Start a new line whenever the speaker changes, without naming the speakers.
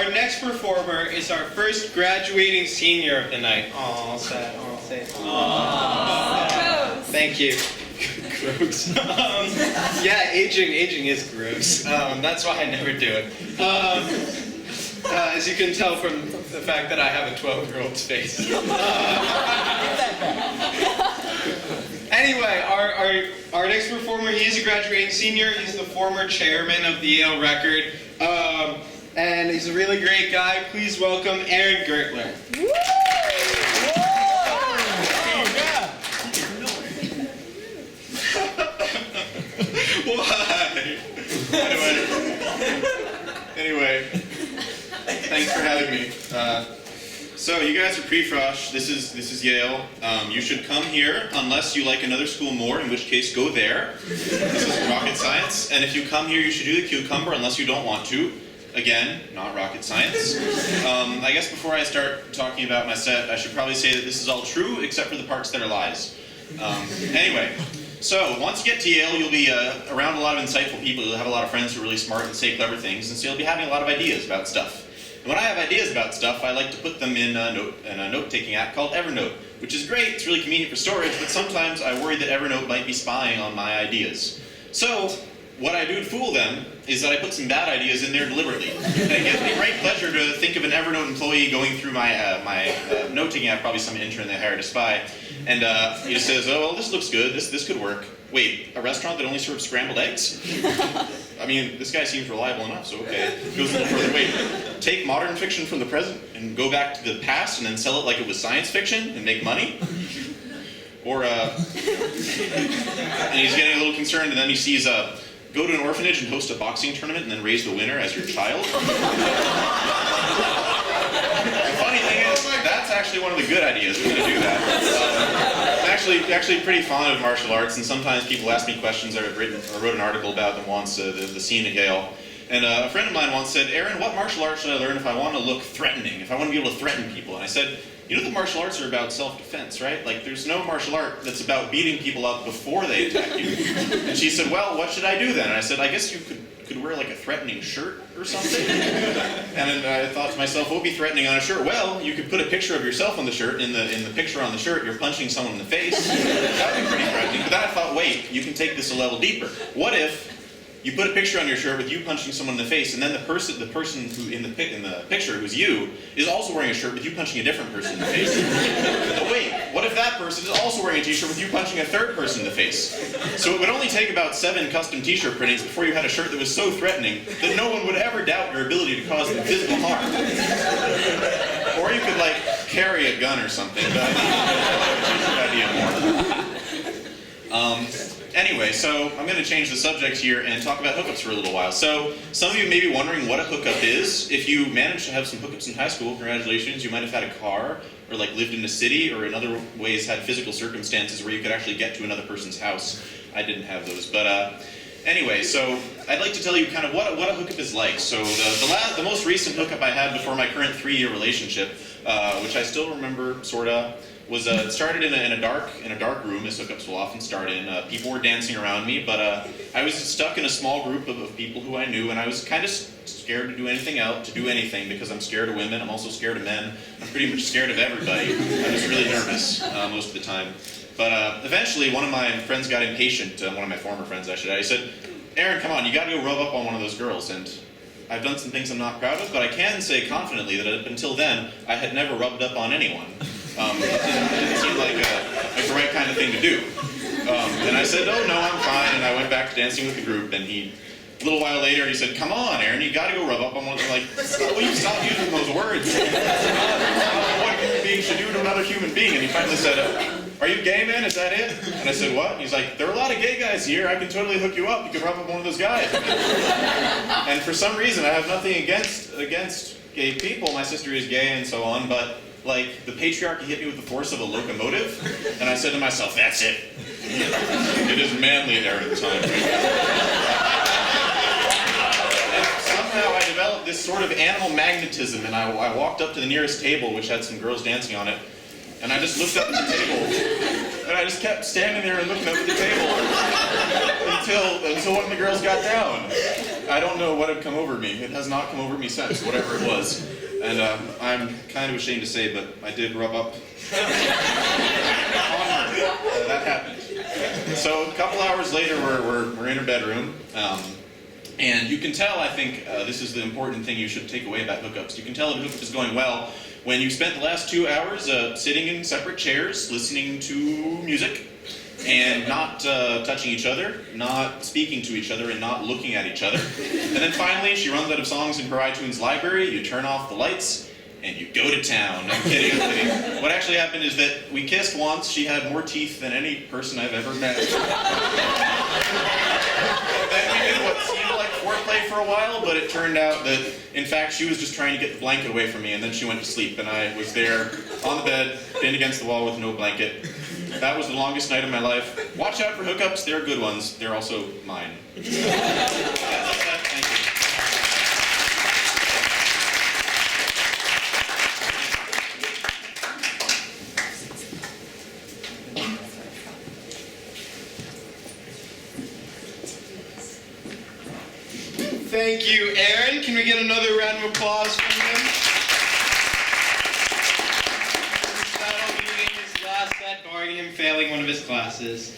our next performer is our first graduating senior of the night. Aw, sad. Aw, sad. Aww. Thank you. Gross. Yeah, aging is gross. That's why I never do it. As you can tell from the fact that I have a 12-year-old's face. Anyway, our next performer, he's a graduating senior. He's the former chairman of the Yale Record. And he's a really great guy. Please welcome Aaron Gertler. Why? Anyway, thanks for having me. So you guys are pre-frosh. This is Yale. You should come here unless you like another school more, in which case go there. This is rocket science. And if you come here, you should do the cucumber unless you don't want to. Again, not rocket science. I guess before I start talking about my set, I should probably say that this is all true except for the parts that are lies. Anyway. So, once you get to Yale, you'll be around a lot of insightful people. You'll have a lot of friends who are really smart and say clever things, and so you'll be having a lot of ideas about stuff. And when I have ideas about stuff, I like to put them in a note-taking app called Evernote, which is great. It's really convenient for storage, but sometimes I worry that Evernote might be spying on my ideas. So, what I do to fool them is that I put some bad ideas in there deliberately. And it gives me great pleasure to think of an Evernote employee going through my note-taking app, probably some intern they hired to spy, and he just says, oh, well, this looks good, this could work. Wait, a restaurant that only serves scrambled eggs? I mean, this guy seems reliable enough, so okay. Goes a little further. Wait, take modern fiction from the present and go back to the past and then sell it like it was science fiction and make money? Or, and he's getting a little concerned, and then he sees, go to an orphanage and host a boxing tournament and then raise the winner as your child? The funny thing is, that's actually one of the good ideas. We're going to do that. I'm actually pretty fond of martial arts, and sometimes people ask me questions. I wrote an article about them once, the scene at Yale. And a friend of mine once said, Aaron, what martial arts should I learn if I want to look threatening, if I want to be able to threaten people? And I said, you know that martial arts are about self-defense, right? Like, there's no martial art that's about beating people up before they attack you. And she said, well, what should I do then? And I said, I guess you could wear like a threatening shirt or something. And then I thought to myself, what would be threatening on a shirt? Well, you could put a picture of yourself on the shirt. In the picture on the shirt, you're punching someone in the face. That would be pretty threatening. But then I thought, wait, you can take this a level deeper. What if you put a picture on your shirt with you punching someone in the face, and then the person who in the picture, who's you, is also wearing a shirt with you punching a different person in the face. But wait, what if that person is also wearing a t-shirt with you punching a third person in the face? So it would only take about 7 custom t-shirt printings before you had a shirt that was so threatening that no one would ever doubt your ability to cause them physical harm. Or you could, like, carry a gun or something, but I think that's a good idea more. Anyway, so I'm going to change the subject here and talk about hookups for a little while. So, some of you may be wondering what a hookup is. If you managed to have some hookups in high school, congratulations. You might have had a car, or like lived in a city, or in other ways had physical circumstances where you could actually get to another person's house. I didn't have those, but anyway, so I'd like to tell you kind of what a hookup is like. So the most recent hookup I had before my current 3-year relationship, which I still remember, sorta, was started in a dark room, as hookups will often start in. People were dancing around me, but I was stuck in a small group of people who I knew, and I was kind of scared to do anything because I'm scared of women. I'm also scared of men. I'm pretty much scared of everybody. I was really nervous most of the time. But eventually, one of my friends got impatient. One of my former friends, I should add. He said, "Aaron, come on, you got to go rub up on one of those girls." And I've done some things I'm not proud of, but I can say confidently that up until then, I had never rubbed up on anyone. It didn't seem like the right kind of thing to do. And I said, oh, no, I'm fine. And I went back to dancing with the group. And a little while later, he said, come on, Aaron, you got to go rub up on one of them. Like, will you stop using those words? What a human being should do to another human being. And he finally said, are you gay, man? Is that it? And I said, what? And he's like, there are a lot of gay guys here. I can totally hook you up. You can rub up one of those guys. And for some reason, I have nothing against gay people. My sister is gay and so on, but like, the patriarchy hit me with the force of a locomotive, and I said to myself, that's it. It is manly there at the time. And somehow I developed this sort of animal magnetism, and I walked up to the nearest table, which had some girls dancing on it, and I just looked up at the table, and I just kept standing there and looking up at the table until one of the girls got down. I don't know what had come over me. It has not come over me since, whatever it was. And I'm kind of ashamed to say, but I did rub up on her. That happened. So a couple hours later, we're in her bedroom. And you can tell, I think, this is the important thing you should take away about hookups. You can tell if a hookup is going well when you spent the last 2 hours sitting in separate chairs, listening to music, and not touching each other, not speaking to each other, and not looking at each other. And then finally, she runs out of songs in her iTunes library, you turn off the lights, and you go to town. I'm kidding, I'm kidding. What actually happened is that we kissed once. She had more teeth than any person I've ever met. Then we did what seemed like foreplay for a while, but it turned out that, in fact, she was just trying to get the blanket away from me, and then she went to sleep, and I was there on the bed, pinned against the wall with no blanket. That was the longest night of my life. Watch out for hookups. They're good ones. They're also mine. Thank you.
Thank you, Aaron. Can we get another round of applause from him? His battle beating his last set, barring him failing one of his classes.